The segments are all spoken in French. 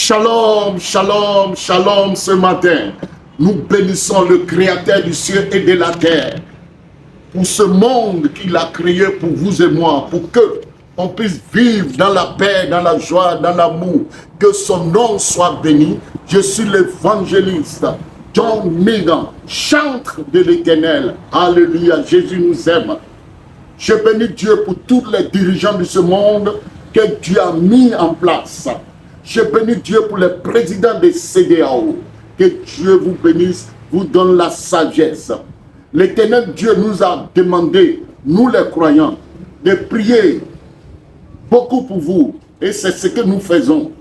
Shalom, shalom, shalom ce matin. Nous bénissons le Créateur du ciel et de la terre pour ce monde qu'il a créé pour vous et moi, pour que on puisse vivre dans la paix, dans la joie, dans l'amour. Que son nom soit béni. Je suis l'évangéliste John Megan, chantre de l'Éternel. Alléluia, Jésus nous aime. Je bénis Dieu pour tous les dirigeants de ce monde que Dieu a mis en place. Je bénis Dieu pour les présidents des CEDEAO. Que Dieu vous bénisse, vous donne la sagesse. L'Éternel Dieu nous a demandé, nous les croyants, de prier beaucoup pour vous. Et c'est ce que nous faisons.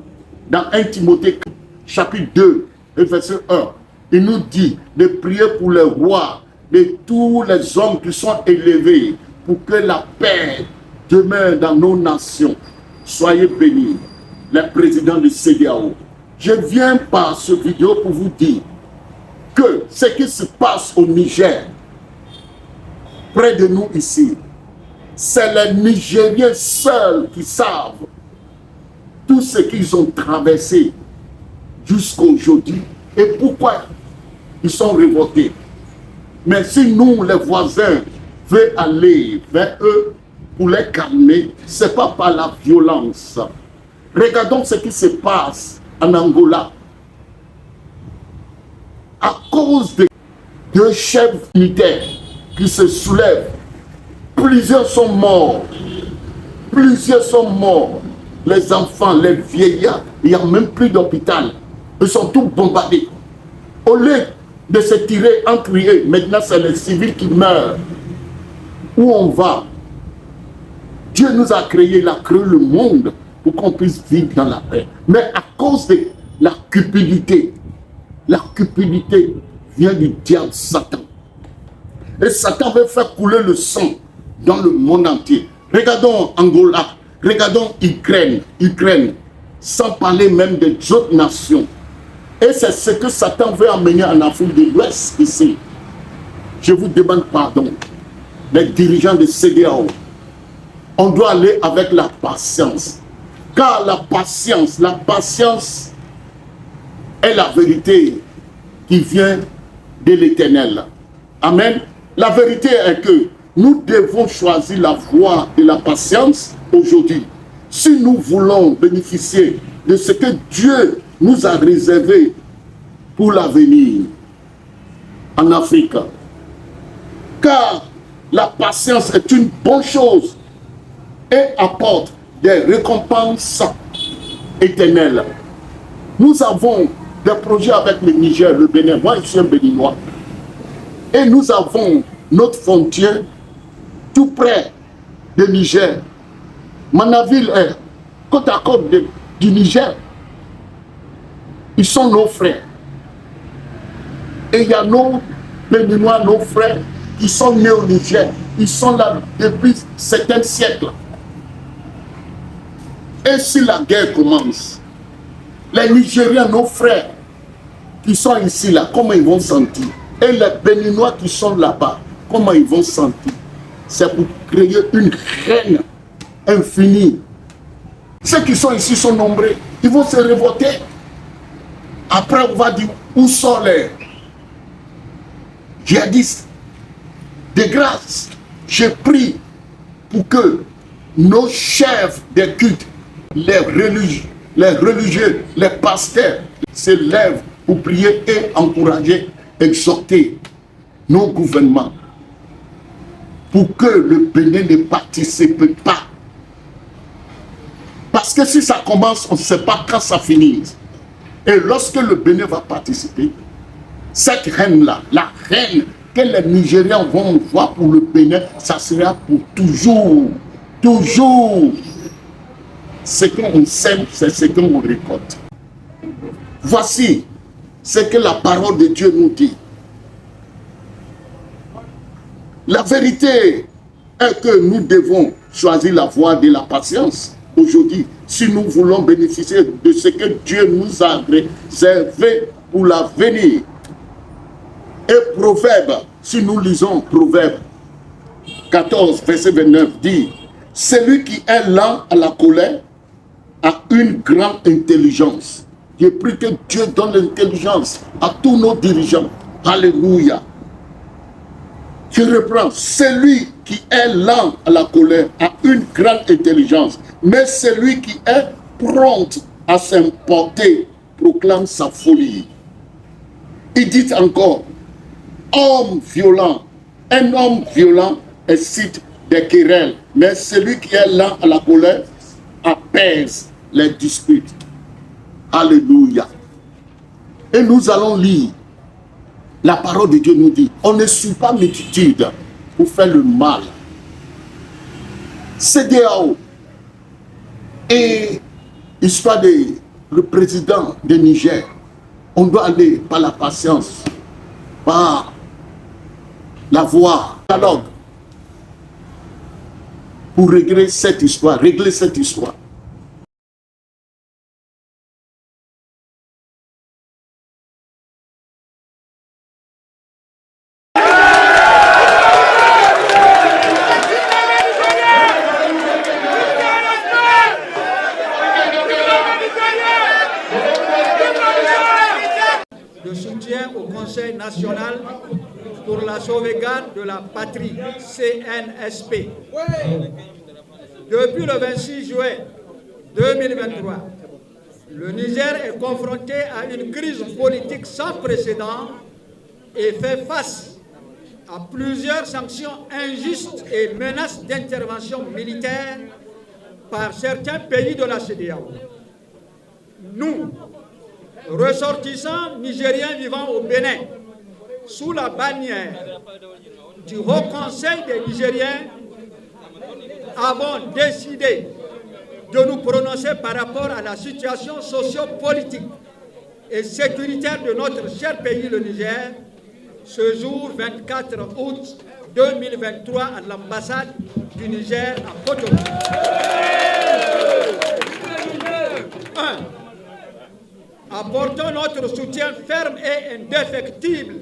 Dans 1 Timothée chapitre 2, verset 1, il nous dit de prier pour les rois, de tous les hommes qui sont élevés, pour que la paix demeure dans nos nations. Soyez bénis, les présidents du CEDEAO. Je viens par ce vidéo pour vous dire que ce qui se passe au Niger, près de nous ici, c'est les Nigériens seuls qui savent tout ce qu'ils ont traversé jusqu'à aujourd'hui et pourquoi ils sont révoltés. Mais si nous, les voisins, veulent aller vers eux pour les calmer, ce n'est pas par la violence. Regardons ce qui se passe en Angola. À cause de deux chefs militaires qui se soulèvent, plusieurs sont morts. Plusieurs sont morts. Les enfants, les vieillards, il n'y a même plus d'hôpital. Ils sont tous bombardés. Au lieu de se tirer entre eux, maintenant c'est les civils qui meurent. Où on va? Dieu nous a créé, il a créé le monde pour qu'on puisse vivre dans la paix. Mais à cause de la cupidité vient du diable Satan. Et Satan veut faire couler le sang dans le monde entier. Regardons Angola, regardons Ukraine, sans parler même des autres nations. Et c'est ce que Satan veut amener en Afrique de l'Ouest ici. Je vous demande pardon, les dirigeants de CEDEAO. On doit aller avec la patience. Car la patience est la vérité qui vient de l'Éternel. Amen. La vérité est que nous devons choisir la voie de la patience aujourd'hui. Si nous voulons bénéficier de ce que Dieu nous a réservé pour l'avenir en Afrique. Car la patience est une bonne chose et apporte des récompenses éternelles. Nous avons des projets avec le Niger, le Bénin. Moi, je suis un Béninois. Et nous avons notre frontière tout près du Niger. Manaville est côte à côte du Niger. Ils sont nos frères. Et il y a nos Béninois, nos frères, qui sont nés au Niger. Ils sont là depuis certains siècles. Et si la guerre commence, les Nigériens, nos frères, qui sont ici, là, comment ils vont sentir? Et les Béninois qui sont là-bas, comment ils vont sentir? C'est pour créer une haine infinie. Ceux qui sont ici sont nombreux. Ils vont se révolter. Après, on va dire, où sont les djihadistes? De grâce, je prie pour que nos chefs des cultes, les religieux, les pasteurs se lèvent pour prier et encourager, exhorter nos gouvernements pour que le Bénin ne participe pas. Parce que si ça commence, on ne sait pas quand ça finit. Et lorsque le Bénin va participer, cette haine-là, la haine que les Nigériens vont voir pour le Bénin, ça sera pour toujours. Toujours. Ce qu'on sème, c'est ce qu'on récolte. Voici ce que la parole de Dieu nous dit. La vérité est que nous devons choisir la voie de la patience aujourd'hui si nous voulons bénéficier de ce que Dieu nous a réservé pour l'avenir. Et Proverbe, si nous lisons Proverbe 14, verset 29, dit: celui qui est lent à la colère a une grande intelligence. Je prie que Dieu donne l'intelligence à tous nos dirigeants. Alléluia. Je reprends. Celui qui est lent à la colère a une grande intelligence. Mais celui qui est prompt à s'emporter proclame sa folie. Il dit encore, homme violent. Un homme violent excite des querelles. Mais celui qui est lent à la colère apaise les disputes. Alléluia. Et nous allons lire. La parole de Dieu nous dit, on ne suit pas multitude pour faire le mal. CEDEAO et histoire le président de Niger, on doit aller par la patience, par la voie, dialogue, pour régler cette histoire, De soutien au Conseil national pour la sauvegarde de la patrie, CNSP. Depuis le 26 juin 2023, le Niger est confronté à une crise politique sans précédent et fait face à plusieurs sanctions injustes et menaces d'intervention militaire par certains pays de la CEDEAO. Nous, ressortissants nigériens vivant au Bénin, sous la bannière du Haut Conseil des Nigériens, avons décidé de nous prononcer par rapport à la situation socio-politique et sécuritaire de notre cher pays, le Niger, ce jour 24 août 2023 à l'ambassade du Niger à Cotonou. 1. Apportons notre soutien ferme et indéfectible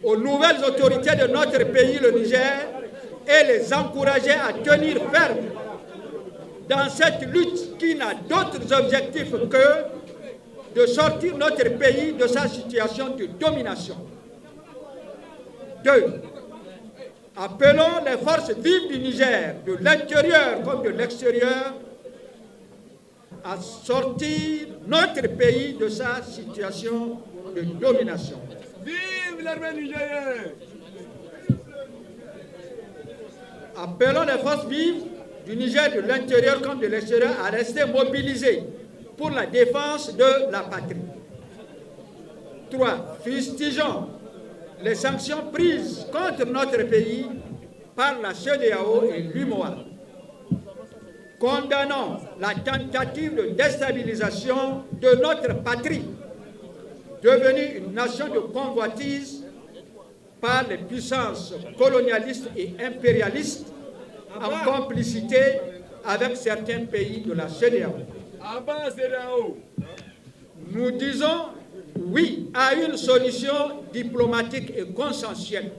aux nouvelles autorités de notre pays, le Niger, et les encourager à tenir ferme dans cette lutte qui n'a d'autres objectifs que de sortir notre pays de sa situation de domination. 2. Appelons les forces vives du Niger, de l'intérieur comme de l'extérieur, à sortir notre pays de sa situation de domination. Vive l'armée nigérienne! Appelons les forces vives du Niger, de l'intérieur comme de l'extérieur, à rester mobilisées pour la défense de la patrie. 3. Fustigeons les sanctions prises contre notre pays par la CEDEAO et l'UMOA. Condamnons la tentative de déstabilisation de notre patrie, devenue une nation de convoitise par les puissances colonialistes et impérialistes en complicité avec certains pays de la CEDEAO. Nous disons oui à une solution diplomatique et consensuelle